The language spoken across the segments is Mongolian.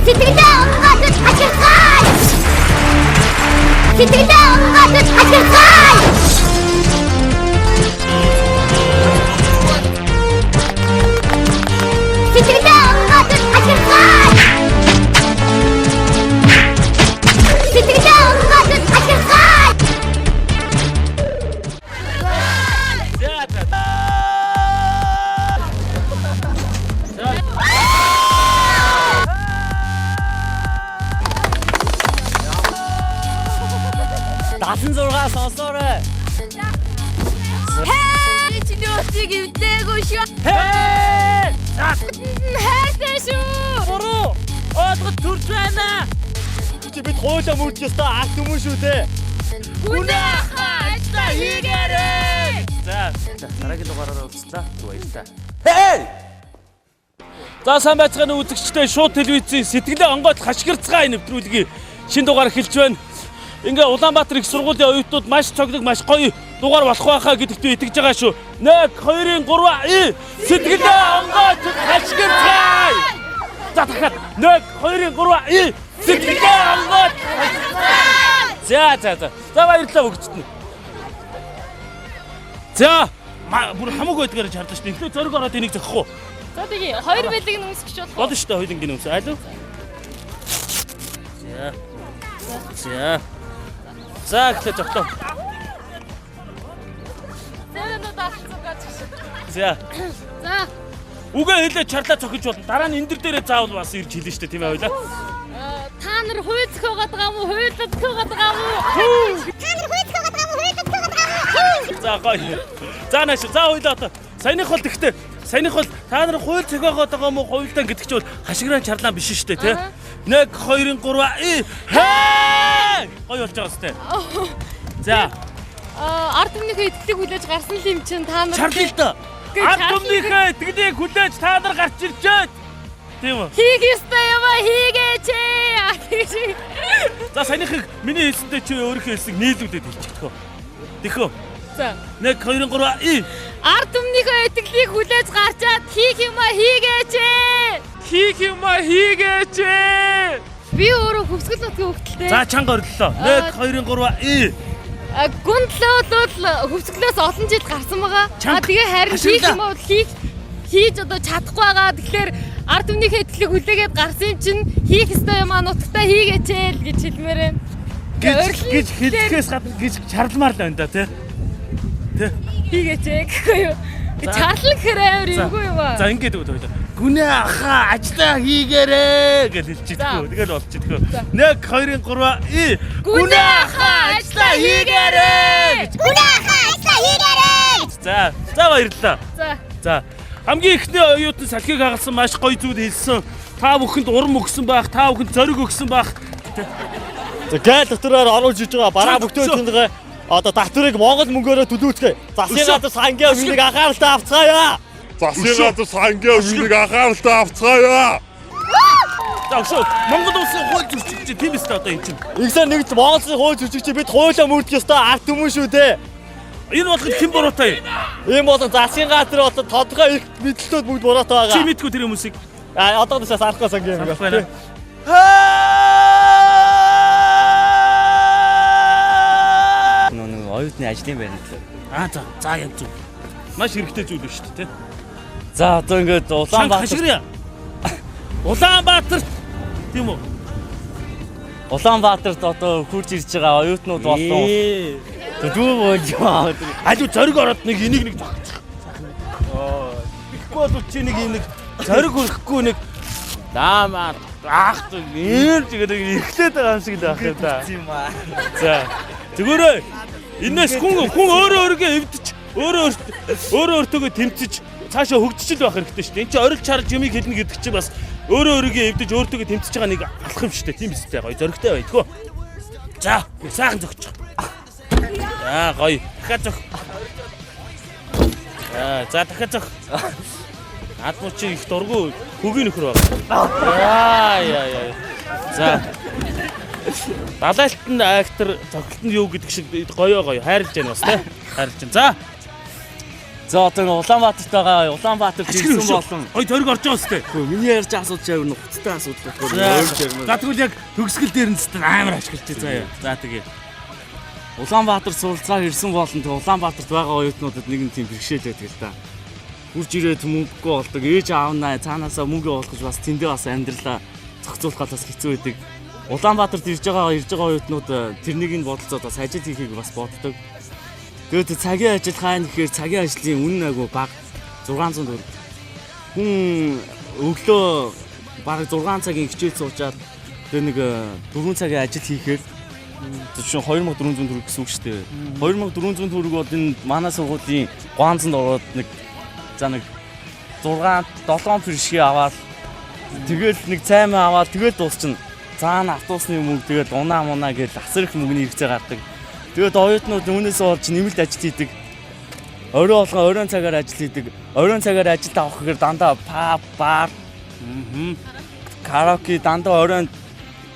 Сэтгэлээ онгоцож хачирхай! Сэтгэлээ онгоцож хачирхай! Сэтгэлээ онгоцож хачирхай! Сэтгэлээ онгоцож хачирхай! Дасан зургаа сонсоорой. Хей! Чи нөөцийг өвдөөгүй шүү. Хээ! Хайртай шүү. Буруу! Одгод төрж байна. Чи бид хойлоо мөрч ёстой арт хүмүүс шүү те. Үнэ хааста хийгээрэй. За, дараагийн дугаараараа уулзлаа. Баярлалаа. Хей! За сайн байцгаана үзэгчдээ шууд телевизийн сэтгэлээ онгойд хашгирцгаая нэвтрүүлгийн шинэ дугаар эхэлж байна. Ингээ Улаанбаатар их сургуулийн оюутнууд маш цогцог маш гоё дугаар болох байхаа гэдэгт итгэж байгаа шүү. 1 2 3 сэтгэлээ онгойд хашгирцгаая. За дахиад 1 2 3 сэтгэлээ онгойд хашгирцгаая. За баярлалаа бүгдд нь. За бүр хамаагүй байдгаараа чарлаа шүү. Эхлээ зөрөг ороод энийг зохих уу? За тэгээ хоёр бэлэг нүмсгч болох. Болно шүү дээ хоёулангийн нүмс. Алуу. За эхлээ зогтоо. За. Үгээ хэлээ чарлаа цохиж болно. Дараа нь энэ дээрээ заавал бас ирж хэлнэ шүү дээ тийм ээ хоёлаа. Та нар хууль зохиогоод байгаа мó, хууль зохиогоод байгаа мó? Та нар хууль зохиогоод байгаа мó, хууль зохиогоод байгаа мó? За гоё. За нааш. За хоёлаа одоо. Саяных бол тэгтээ. Саяных бол та нар хууль зохиогоод байгаа мó, хуультай гэдэг чинь бол хашгирaan чарлаа биш шүү дээ тий. 1 2 3 хээ! Гоё болж байгаа сте. За. Ард түмнийхээ итгэлийг хүлээж гарсан л юм чинь та нар Чарлаа л доо. Ард түмнийхээ итгэлийг хүлээж та нар гарч ирчээд. Тийм үү? хийх ёстой юм а хийгээч. За саяныхыг миний хэлсэнтэй чи өөрийнхөө хэлсийг нийлүүлээд хэлчихдэг. Тэхөө. За. 1 2 3 Ард түмнийхээ итгэлийг хүлээж гарчаад хийх юм а хийгээч. Хийх юм а хийгээч. Би өөрөө хөвсгөл нутгийн хөвгөлтэй. За чанга орлоо. 1 2 3 Гүндлөө бол хөвсгөлөөс олон жил гарсан байгаа. Тэгээ харин хийх юм бол хийж одоо чадахгүй байгаа. Тэгэхээр ард түмнийхээ итгэлийг хүлээгээд гарсан чинь хийх ёстой юм а нутагтаа хийгээч л гэж хэлмээр байна. гэж хэлэхээс гадна гэж чарламар л байна да тий. Тий. Хийгээч гэхгүй юу? Чарлал гэхээр амар юмгүй юу аа. За ингээд өгдөө. Гүнээ ахаа ажлаа хийгээрээ гэж хэлчихдэг. Тэгэл болчихдог. 1 2 3 Гүнээ ахаа ажлаа хийгээрээ. Гүнээ ахаа ажлаа хийгээрээ. За баярлалаа. За хамгийн ихний оюутан салхийг хагалсан маш гоё зүйл хэлсэн. Та бүхэнд урам өгсөн байх, та бүхэнд зориг өгсөн байх. За гайл дотороор оруулж иж байгаа бараа бүхтөөдгөө одоо татварыг Монгол мөнгөөрөө төлүүлцгээе. Засгийн газар сангийн өмнөг анхааралтай авцгаая. Засгийн газар сангийн өмнөг анхааралтай авцгаая. За өшөө Монгол улсын хууль зөрчигч тийм ээ одоо энэ чинь. Игсээр нэгж Монгол улсын хууль зөрчигч бид хуулиа мөрдөх ёстой арт хүмүүс шүү дээ. Энэ болгоход хэн буруутай? Ийм болон засгийн газар одоо тодорхой их мэдлэлтүүд бүгд буруутай байгаа. Чи мэдгүй тэр хүмүүсийг. Одоо бас арахгүй сангийн юм байна. Оюутны ажлын байна. За яг зүг. Маш хэрэгтэй зүйл шүү дээ, тий. За одоо ингээд Улаанбаатар тийм үү? Улаанбаатарт одоо хурж ирж байгаа оюутнууд болсон. Дүү болж байгаа. Алуу зориг ороод нэг энийг нэг зогчих. Ихгүй бол чи нэг юм нэг зориг өрөхгүй нэг даамаа аах ийм чигээр ихлээд байгаа юм шиг л байх юм да. За зүгээрээ энэс хүн өөрөөгөө эвдэж өөртөөгөө тэмцэж цаашаа хөгжиж л байх хэрэгтэй шүү дээ. Энд чинь орил чарж юмыг хэлнэ гэдэг чинь бас өөрөөгөө эвдэж өөртөөгөө тэмцэж байгаа нэг алах юм шүү дээ. Тийм биз дээ. Гоё зоригтой бай тгөө. За сайхан зөгчих. За гоё. Дахиад зөх. За дахиад зөх. Адмуу чи их дургу хөгийн нөхөр байна. Яа. За. Далайлтанд актер цогцолтод юу гэдэг шиг гоё хайрлж байна бас тий. Хайрлж байна. За. За одоо Улаанбаатарт байгаа. Улаанбаатарт ирсэн болон Ой төрөг орж байгаа сте. миний ярьж асууж явна хуцтай асуудал болохоор За тэгвэл яг төгсгөл дээр нь сте амар ашиглаж заяа. За тэгээ. Улаанбаатар суралцаа ирсэн болон тэг Улаанбаатарт байгаа оюутнуудад нэгэн тийм бэрхшээл байдаг л да. Хурж ирээд мөнгөгүй болдог. Ээж аав нь цаанаасаа мөнгө олох гэж бас тэндээ бас амьдралаа зохицуулах бас хэцүү байдаг. Улаанбаатарт ирж байгаа оюутнууд тэрнийг нь бодолцоод бас ажил хийхийг бас боддог. Тэгээд цагийн ажил хаана гэхээр цагийн ажлын үнэ агуу бага 600 төгрөг. Хүн өглөө бараг 6 цагийн хичээл суучаад тэгээд нэг 4 цагийн ажил хийхээр зөвшөөрөн 2400 төгрөг гэсэн үг шүү дээ. 2400 төгрөг бол энэ манай сургуулийн ганцанд ороод нэг 6 7 пиршги аваад тэгэл нэг цаймаа аваад тэгэл дуусчихна. Цаана автобусны мөнгө тэгээд унаа гэж асар их мөнгөний хэрэгцээ гардаг. Тэгээд оюутнууд үүнээс олж нэмэлт ажил хийдэг. Орой болгон оройн цагаар ажил хийдэг. Оройн цагаар ажилд авах гэхээр дандаа паб, бар, караоке дандаа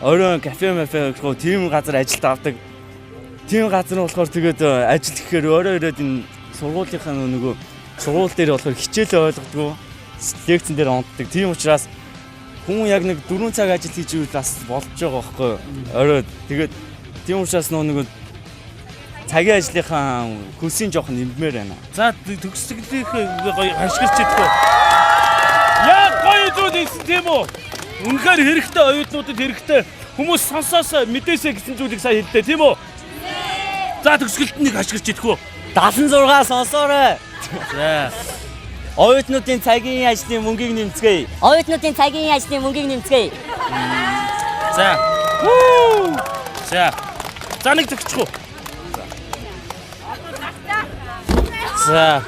оройн кафе гэх тийм газар ажилд авдаг. Тийм газар нь болохоор тэгээд ажил гэхээр орой ирээд энэ сургуулийнхаа нөгөө сургууль дээр болохоор хичээлээ ойлгодгоо, лекцэн дээр унтдаг. Тийм учраас хүн яг нэг 4 цаг ажил хийж ивэл бас болж байгаа байхгүй. Орой тэгээд тийм учраас нөгөө цагийн ажлынхаа хөлсийн жоох нэммээр байна. За төгсгөлийнх гоё ашиглаж идэх. Яг гоё зүйл хийсэн тийм үү? Үнэхээр хэрэгтэй оюутнуудад хэрэгтэй. Хүмүүс сонсоосоо мэдээсэй гэсэн зүйлийг сайн хэллээ тийм үү? За төгсгөлд нэг ашиглаж идэх үү? 76 сонсоорой. За. Оюутнуудын цагийн ажлын мөнгийг нэмцгээе. Оюутнуудын цагийн ажлын мөнгийг нэмцгээе. За. За. За нэг төгсчих үү? За.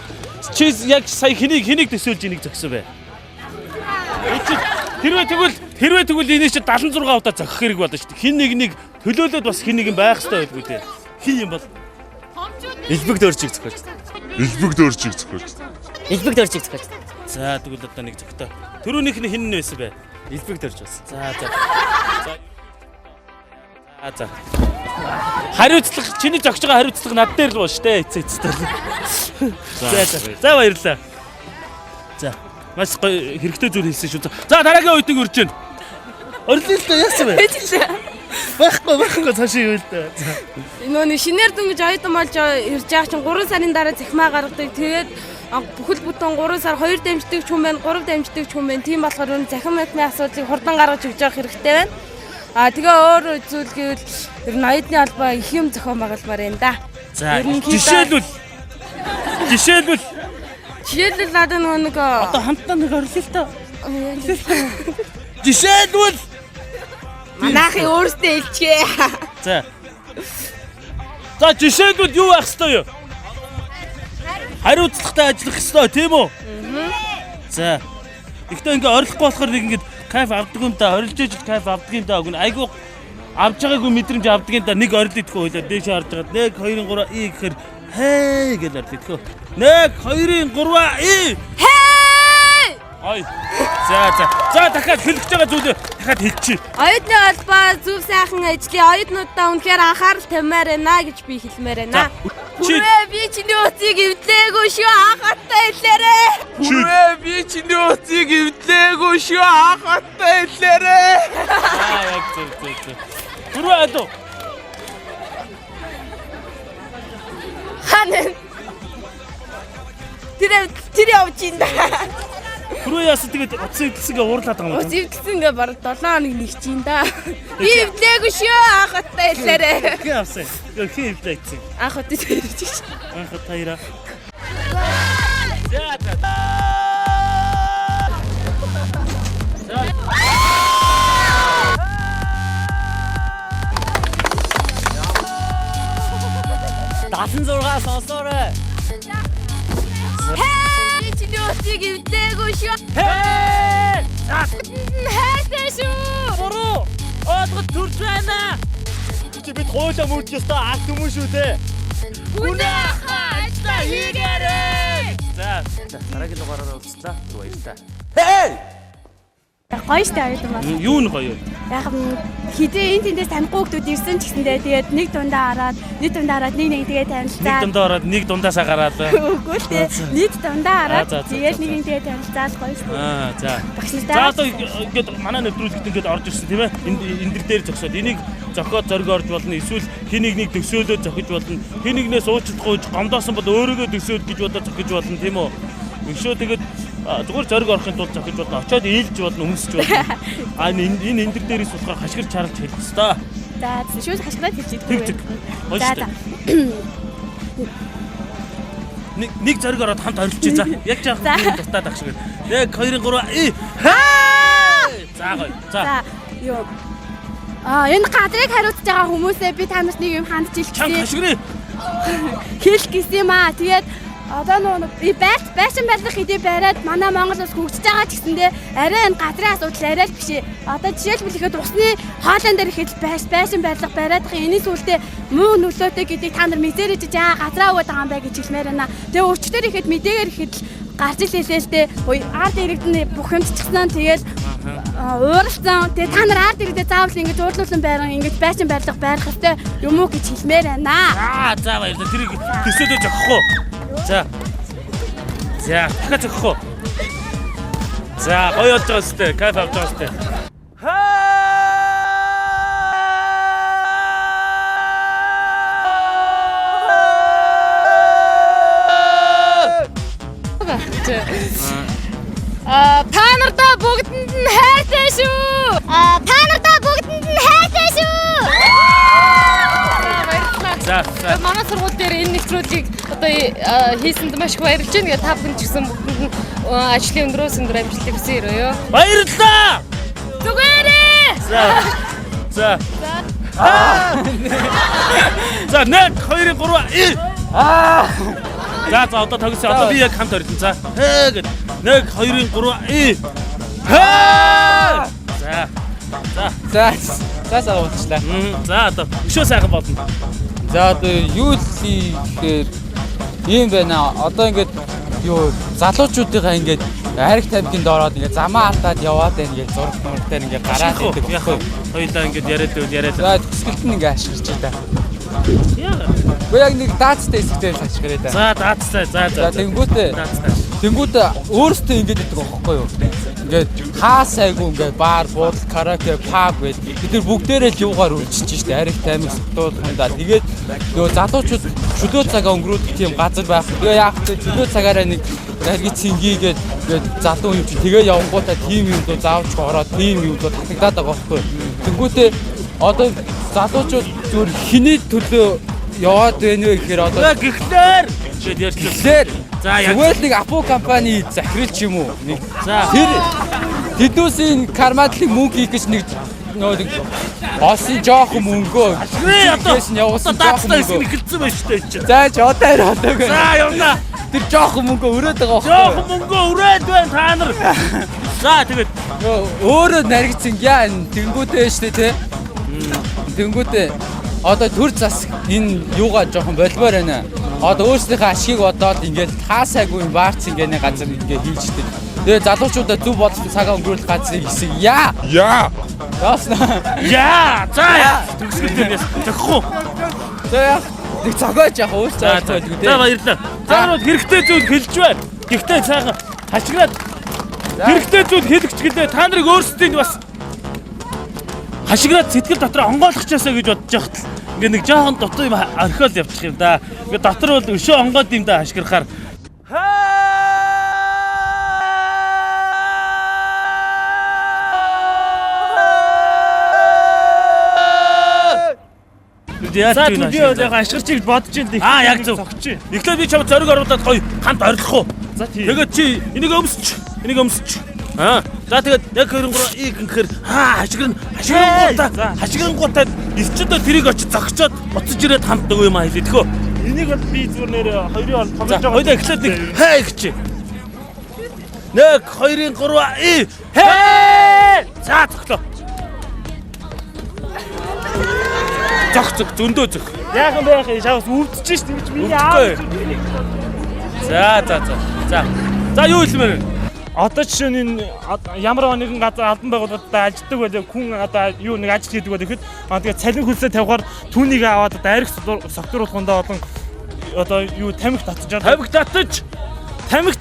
Чи яг сая хэнийг төсөөлж энийг зогсов бэ? Хэрвээ тэгвэл энэ чи 76 удаа зогсох хэрэг болно шүү дээ. Хин нэг төлөөлөд бас хин нэг байх хэрэгтэй байлгүй дээ. Хин юм бол Элбэг дөржиг зохиож. Элбэг дөржиг зохиож. за тэгвэл одоо нэг зөгтөө. Төрөөнийх нь хин нэсэн бэ? Элбэг дөрж бас. За. Хариуцлага чиний зогсож байгаа хариуцлага над дээр л боо штэ. Эцээцтэй. За баярлалаа. За. Маш гоё хэрэгтэй зүйл хэлсэн шүү. За дараагийн оюутныг урьж байна. Орлоо л яасан бэ? Байхгүй цааш юу л дээ. Нөө шинээр дүнгиж оюутан болж ирж байгаа чинь 3 сарын дараа захимаа гаргадаг. Тэгээд бүхэл бүтэн 3 сар 2 дамждаг ч юм байна, 3 дамждаг ч юм байна. Тийм болохоор энэ захим мэкмийн асуудлыг хурдан гаргаж өгч явах хэрэгтэй байна. Тэгээ өөр зүйл гэвэл ер нь оюутны албаа их юм зохион байгуулмаар байна да. За жишээлбэл надад нэг одоо хамтдаа нэг орлоо л тоо. Жишээлбэл манайхын өөрсдөө хэлчихээ. За. За жишээлбэл юу байх ёстой юу? Хариуцлагатай ажиллах ёстой тийм үү? За. Гэхдээ ингээ орилохгүй болохоор нэг ингээ кайф авдаг юм да, орилж ижил кайф авдаг юм да. Үгүй айгу авж байгаагүй мэдрэмж авдаг юм да. Нэг орил идэхгүй хойлоо дээш харж байгаа. 1 2 3 и гэхээр хээ гэж орил идэхгүй. 1 2 3 и Хээ! ой. За дахиад хэлэх байгаа зүйлээ дахиад хэлчихье. Оюутны албаа зөв сайхан ажлын оюутнуудаа үнэхээр анхаарал тавьмаар байна гэж би хэлмээр байна. Хүрээ би чиний утсыг эвдлээгүй шүү анхаартай хэлээрээ. Хүрээ би чиний утсыг эвдлээгүй шүү анхаартай хэлээрээ. Яг зөв. Хүрээ адуу. Ханаа. Тэр явж ин да. Хүрээ яасан тэгээд утсаа эвдэлсэнгээ уурлаад байгаа юм. Утас эвдэлсэнгээ бараг 7 хоног нэгч ин да. Би эвдлээгүй шүү анхаартай хэлээрээ. Хин авсан. Хин эвдлээсэн. Анхаартай хэлчих. Анхаартай яа. Даасан зургаа сонсоорой. Хээ! Чиний утсыг эвдлээгүй шүү. Хайртай шүү. Буруу. Одгот төрж байна. Чи бид хоолоо мөрч ёстой арт хүмүүс шүү дээ. Үнэ хааста хийгээрэй. За дараагийн дугаараараа уулзлаа. Баярлалаа. Хей! гоё штэ оюутан бол. Юу нь гоё? Яг хизээ энэ тэндээс танихгүй хүмүүс ирсэн ч гэсэндээ тэгээд нэг дундаа хараад нэг тэгээ танилцаад. Нэг дундаа ороод нэг дундаасаа гараад. Үгүй л дээ. Нийт дундаа хараад тэгээд нэг тэгээ танилцаад гоё штэ. За. Багш За нартай. одоо ингээд манай нэвтрүүлэгт ингээд орж ирсэн тийм ээ. Энд дээр зогсоод энийг зохиод зориг орж болно. Эсвэл хин нэг төсөөлөө зохиж болно. Хин нэгнээс уучлахгүй гомдоосон бол өөрийгөө төсөөл гэж бодоод зохиж болно тийм үү? Өшөө тэгээд зүгээр зориг орохын тулд зохиж болно. Очоод ээлж болно, өмсөж болно. Энэ эндэр дээрээс болохоор хашгирч харалж хэлэх ёстой. За шүүс хашгираад хэлчихдэг. Тэг. За. Нэг зориг ороод хамт орилчих за. Яг жаахан дутаад ах шиг. 1 2 3 За гоё. За. Юу. Энэ кадрыг хариуцж байгаа хүмүүсээ би танаас нэг юм хандж хэлчихье. Хашгирээ. Хэлэх гэсэн юм аа. Тэгээд одоо нөө байшин барилах хэдий бариад манай Монгол улс хөгжиж байгаа ч гэсэндээ арай энэ газрын асуудал арай л бишээ. Одоо жишээлбэл ихэд усны хоолойн дээр ихэд байшин барилах бариадах энэ сүултээ муу нөлөөтэй гэдгийг та нар мэдэрэж газраа өгöd байгаа юм бай гэж хэлмээр байна. Тэгээ өчтөр ихэд мэдээгээр ихэд гарч илээ л дээ. Ард иргэдний бүх юм чигснаа тэгээд ууралсан. Тэгээ та нар ард иргэдээ заавал ингэж уурлуулсан байран ингэж байшин барилах хэрэгтэй юм уу гэж хэлмээр байна. За баярлалаа. Тэрийг төсөөлөж өгөхгүй. За. Дахиад зөхгүй. За, гоё болж байгаа өстэй. Кайф авч байгаа өстэй. Та нартаа бүгдэнд нь хайртай шүү. Та нартаа бүгдэнд нь хайртай шүү. За. Манай сургууль дээр энэ нэвтрүүлгийг одоо хийсэнд маш их баярлж байна. Тэгээ та бүхэн ч гэсэн бүгдэнд нь ажлын өндрөөс өндөр амжилтыг хүсье өрөөё. Баярлалаа. Зүгээрээ. За. За 1 2 3 За одоо тогсоо. Одоо би яг хамт орсон. За. Гээд 1 2 3 За уучлаа. За одоо өшөө сайхан болно. За одоо юу л гэхээр ийм байна. Одоо ингээд юу залуучуудынхаа ингээд ариг тамхинд ороод ингээд замаа алдаад яваад байна гэж зураг мөртээр ингээд гараад идэг. Яг хоёулаа ингээд яриад. За төсгөлт нь ингээд ашиглаж байна. Яа. Гэхдээ яг нэг даацтай хэсэгтэй л ашиглая да. За даацтай. За тэнгүүтээ өөрөөсөө ингээд идэг байхгүй юу? Ингээд хаас айгу ингээд бар, буудал, караоке, паб гээд бид нар бүгдээрээ л юугаар үлчиж штэ. Ариг таймыг сутуулхандаа. Тэгээд нөгөө залуучууд чөлөө цагаа өнгөрүүлэх тийм газар байх. Тэгээ яах вэ? Чөлөө цагаараа нэг ариг цэнgiгээд ингээд залуу юм чи тэгээ явангуудаа тим юм дөө заавч ороод тим юм дөө татагдаад байгаа байхгүй юу? Тэнгүүтээ одоо залуучууд зүгээр хиний төлөө яваад байна вэ гэхээр одоо гихлэр гээд ярьчихлаа. За яг зүгээр нэг Апо компани захиралч юм уу? Нэг за тэр тэдүүсийн кармадлыг мөнгө хийх гэж нэг нэг осын жоохон мөнгөө яасан явуулсан даацтай хэсэг ихэлцэн байна шүү дээ. За ч одоо хараадаг. За явна. Тэр жоохон мөнгөө өрөөд байгаа байхгүй. Жоохон мөнгөө өрөөд байна та нар. За тэгээд өөрөө наригдсан яа тэнгүүтэй шүү дээ тий. Тэнгүүтэй одоо төр зас энэ юугаа жоохон болмоор байна. Одоо өөрсдийнхөө ашгийг бодоод ингээд хаасаагүй баарц ингээд газар ингээд хийждэг. Тэгээ залуучуудаа зөв бодож цагаа өнгөрүүлэх газрын хэсэг яа. Яаснаа. За төгсгөлтэй зөхгүй. За нэг цагаач яах уус цааш байдаг үү. За баярлалаа. Цаанууд хэрэгтэй зүйл хэлж байна. Гэхдээ цаахан хашгираад хэрэгтэй зүйл хэлэгч гэлээ та нарыг өөрсдийн бас хашгираад сэтгэл дотроо онгойлгочаасаа гэж бодож яхад ингээ нэг жоохон дутуу юм орхиол явчих юм да. Ингээ дотор бол өшөө онгоод юм да хашгирахаар. За би яг ашгирч гэж бодож байна. Яг зөв. Эхлээд би чамд зориг оруулаад гоё хамт орилох уу? За тийм. Тэгээд чи энийг өмсч. За тэгээд яг 23 гэхээр хашгирангуудаа эсчэдээ тэрийг очиж зогсоод буцаж ирээд хамт нөгөө юм хэлээ тэхөө. Энийг бол би зүгээр нэр хоёрын хоол тоглож байгаа. Хоёулаа эхлээд нэг хээ гэж. 1 2 3 хээ. За тоглоо. Зөх зөндөө зөх. Яахан байх шавс өвдөж шít гэж миний аав. За юу хэлмээр вэ? одоо жишээ нь ямар нэгэн газар албан байгууллагад ажилладаг байлаа хүн одоо юу нэг ажил хийдэг байлаа гэхэд тэгээ цалин хөлсөө тавихаар түүнийг аваад одоо арх согтруулахундаа болон одоо юу тамхи татчихад тамхи